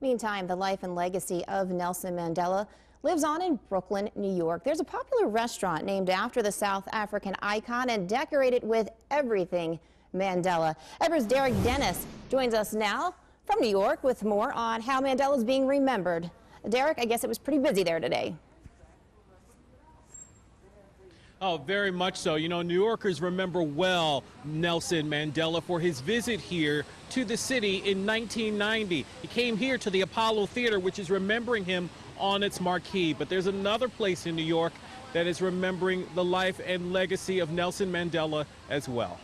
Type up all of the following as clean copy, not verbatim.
Meantime, the life and legacy of Nelson Mandela lives on in Brooklyn, New York. There's a popular restaurant named after the South African icon and decorated with everything Mandela. Ebru's Derricke Dennis joins us now from New York with more on how Mandela is being remembered. Derricke, I guess it was pretty busy there today. Oh, very much so. You know, New Yorkers remember well Nelson Mandela for his visit here to the city in 1990. He came here to the Apollo Theater, which is remembering him on its marquee. But there's another place in New York that is remembering the life and legacy of Nelson Mandela as well.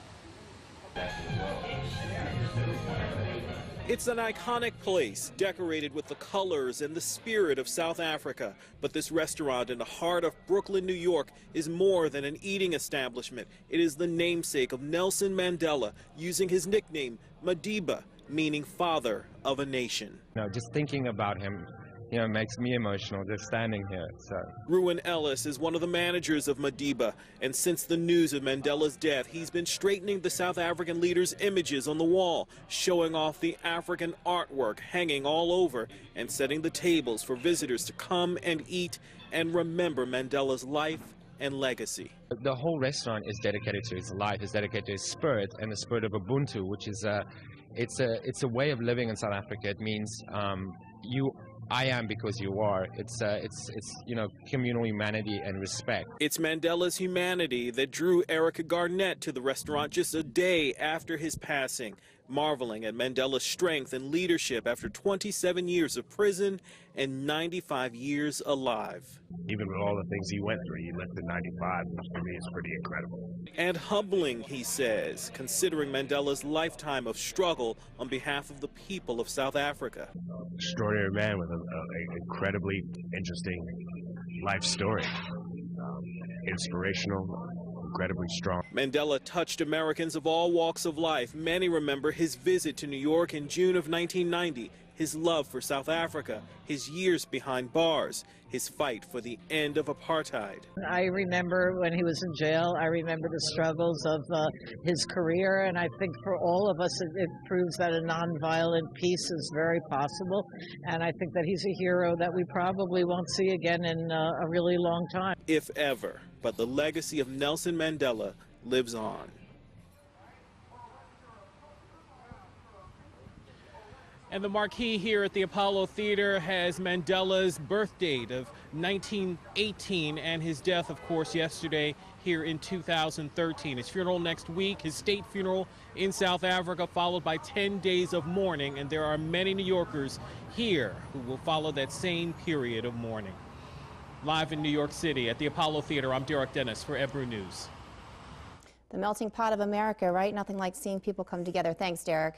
It's an iconic place, decorated with the colors and the spirit of South Africa. But this restaurant in the heart of Brooklyn, New York, is more than an eating establishment. It is the namesake of Nelson Mandela, using his nickname, Madiba, meaning father of a nation. Just thinking about him, makes me emotional just standing here. Ruin Ellis is one of the managers of Madiba, and since the news of Mandela's death, he's been straightening the South African leader's images on the wall, showing off the African artwork hanging all over, and setting the tables for visitors to come and eat and remember Mandela's life and legacy. The whole restaurant is dedicated to his life, is dedicated to his spirit and the spirit of Ubuntu, which is it's a way of living in South Africa. It means I am because you are. It's communal humanity and respect. It's Mandela's humanity that drew Erica Garnett to the restaurant just a day after his passing, marveling at Mandela's strength and leadership after 27 years of prison and 95 years alive. Even with all the things he went through, he lived to 95, which for me is pretty incredible. And humbling, he says, considering Mandela's lifetime of struggle on behalf of the people of South Africa. Extraordinary man with an incredibly interesting life story. Inspirational, incredibly strong. Mandela touched Americans of all walks of life. Many remember his visit to New York in June of 1990, his love for South Africa, his years behind bars, his fight for the end of apartheid. I remember when he was in jail. I remember the struggles of his career, and I think for all of us it proves that a nonviolent peace is very possible, and I think that he's a hero that we probably won't see again in a really long time. If ever. But the legacy of Nelson Mandela lives on. And the marquee here at the Apollo Theater has Mandela's birth date of 1918 and his death, of course, yesterday here in 2013. His funeral next week, his state funeral in South Africa, followed by 10 days of mourning. And there are many New Yorkers here who will follow that same period of mourning. Live in New York City at the Apollo Theater, I'm Derricke Dennis for Ebru News. The melting pot of America, right? Nothing like seeing people come together. Thanks, Derricke.